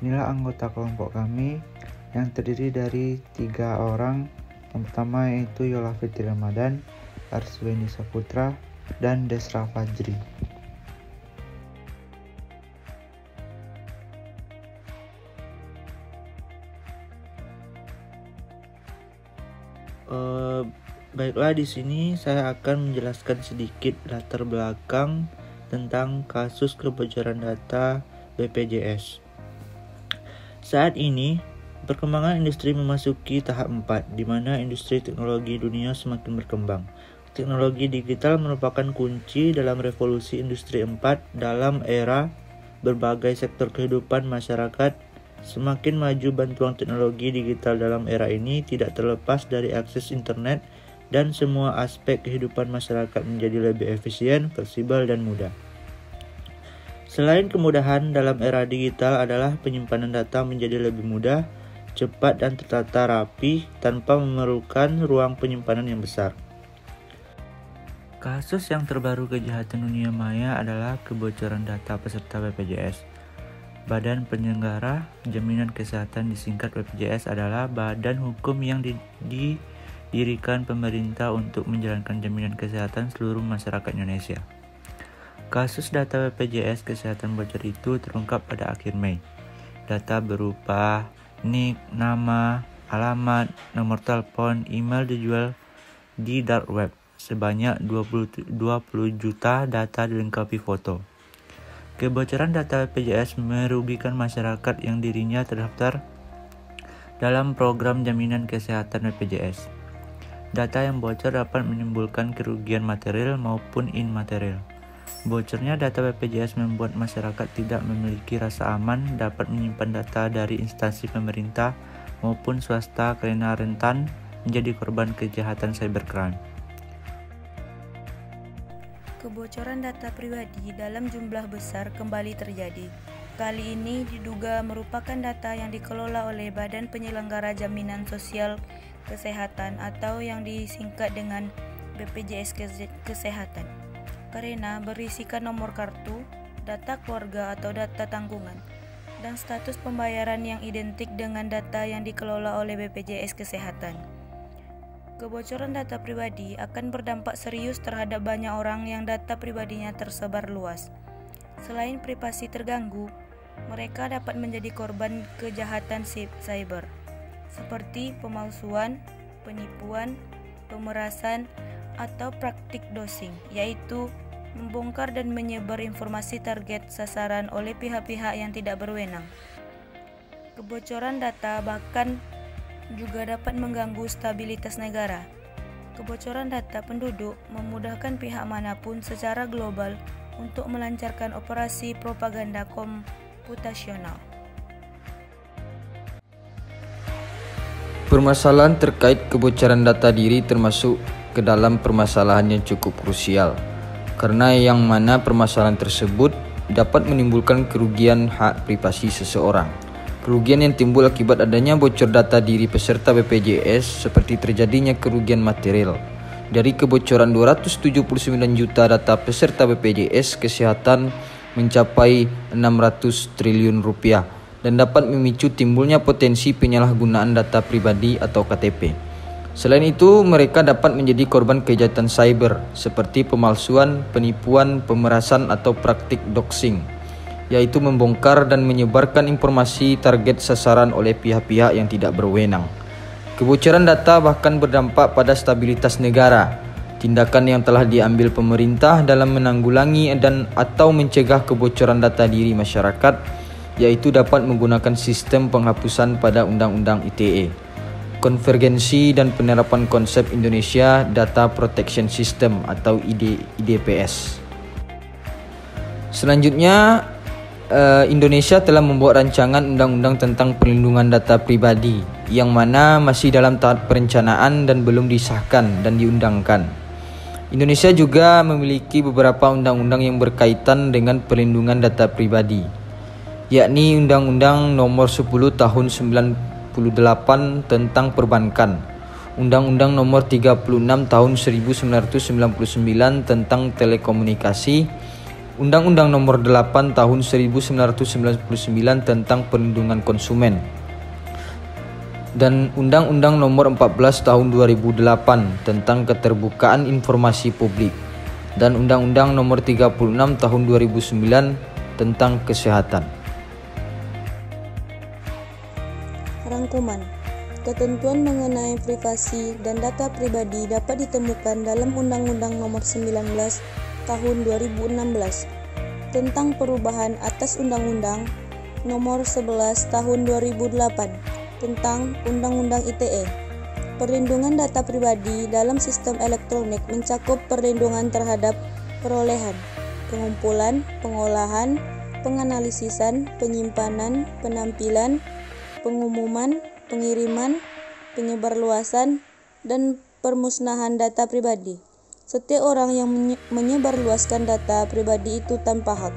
Inilah anggota kelompok kami yang terdiri dari 3 orang. Yang pertama yaitu Yola Fitri Ramadan, Arswini Saputra, dan Desra Fajri. Baiklah, di sini saya akan menjelaskan sedikit latar belakang tentang kasus kebocoran data BPJS. Saat ini, perkembangan industri memasuki tahap 4, di mana industri teknologi dunia semakin berkembang. Teknologi digital merupakan kunci dalam revolusi industri 4 dalam era berbagai sektor kehidupan masyarakat. Semakin maju bantuan teknologi digital dalam era ini tidak terlepas dari akses internet dan semua aspek kehidupan masyarakat menjadi lebih efisien, fleksibel, dan mudah. Selain kemudahan dalam era digital adalah penyimpanan data menjadi lebih mudah, cepat, dan tertata rapi tanpa memerlukan ruang penyimpanan yang besar. Kasus yang terbaru kejahatan dunia maya adalah kebocoran data peserta BPJS. Badan Penyelenggara Jaminan Kesehatan disingkat BPJS adalah badan hukum yang didirikan pemerintah untuk menjalankan jaminan kesehatan seluruh masyarakat Indonesia. Kasus data BPJS Kesehatan bocor itu terungkap pada akhir Mei. Data berupa NIK, nama, alamat, nomor telepon, email dijual di dark web. Sebanyak 20 juta data dilengkapi foto. Kebocoran data BPJS merugikan masyarakat yang dirinya terdaftar dalam program jaminan kesehatan BPJS. Data yang bocor dapat menimbulkan kerugian material maupun imaterial. Bocornya data BPJS membuat masyarakat tidak memiliki rasa aman dapat menyimpan data dari instansi pemerintah maupun swasta karena rentan menjadi korban kejahatan cybercrime. Kebocoran data pribadi dalam jumlah besar kembali terjadi. Kali ini diduga merupakan data yang dikelola oleh Badan Penyelenggara Jaminan Sosial Kesehatan atau yang disingkat dengan BPJS Kesehatan, karena berisikan nomor kartu, data keluarga atau data tanggungan, dan status pembayaran yang identik dengan data yang dikelola oleh BPJS Kesehatan. Kebocoran data pribadi akan berdampak serius terhadap banyak orang yang data pribadinya tersebar luas. Selain privasi terganggu, mereka dapat menjadi korban kejahatan cyber, seperti pemalsuan, penipuan, pemerasan, atau praktik doxing, yaitu membongkar dan menyebar informasi target sasaran oleh pihak-pihak yang tidak berwenang. Kebocoran data bahkan juga dapat mengganggu stabilitas negara. Kebocoran data penduduk memudahkan pihak manapun secara global untuk melancarkan operasi propaganda komputasional. Permasalahan terkait kebocoran data diri termasuk ke dalam permasalahan yang cukup krusial, karena yang mana permasalahan tersebut dapat menimbulkan kerugian hak privasi seseorang. Kerugian yang timbul akibat adanya bocor data diri peserta BPJS seperti terjadinya kerugian material. Dari kebocoran 279 juta data peserta BPJS Kesehatan mencapai 600 triliun rupiah dan dapat memicu timbulnya potensi penyalahgunaan data pribadi atau KTP. Selain itu, mereka dapat menjadi korban kejahatan cyber seperti pemalsuan, penipuan, pemerasan atau praktik doxing, yaitu membongkar dan menyebarkan informasi target sasaran oleh pihak-pihak yang tidak berwenang. Kebocoran data bahkan berdampak pada stabilitas negara. Tindakan yang telah diambil pemerintah dalam menanggulangi dan atau mencegah kebocoran data diri masyarakat, yaitu dapat menggunakan sistem penghapusan pada Undang-Undang ITE, Konvergensi dan Penerapan Konsep Indonesia Data Protection System atau IDPS. Selanjutnya, Indonesia telah membuat rancangan undang-undang tentang perlindungan data pribadi yang mana masih dalam tahap perencanaan dan belum disahkan dan diundangkan. Indonesia juga memiliki beberapa undang-undang yang berkaitan dengan perlindungan data pribadi, yakni Undang-Undang Nomor 10 Tahun 98 tentang Perbankan, Undang-Undang Nomor 36 Tahun 1999 tentang Telekomunikasi, Undang-Undang Nomor 8 Tahun 1999 tentang Perlindungan Konsumen, dan Undang-Undang Nomor 14 Tahun 2008 tentang Keterbukaan Informasi Publik, dan Undang-Undang Nomor 36 Tahun 2009 tentang Kesehatan. Rangkuman. Ketentuan mengenai privasi dan data pribadi dapat ditemukan dalam Undang-Undang Nomor 19 Tahun 2016 tentang perubahan atas Undang-Undang Nomor 11 Tahun 2008 tentang Undang-Undang ITE. Perlindungan data pribadi dalam sistem elektronik mencakup perlindungan terhadap perolehan, pengumpulan, pengolahan, penganalisisan, penyimpanan, penampilan, pengumuman, pengiriman, penyebarluasan, dan permusnahan data pribadi. Setiap orang yang menyebarluaskan data pribadi itu tanpa hak.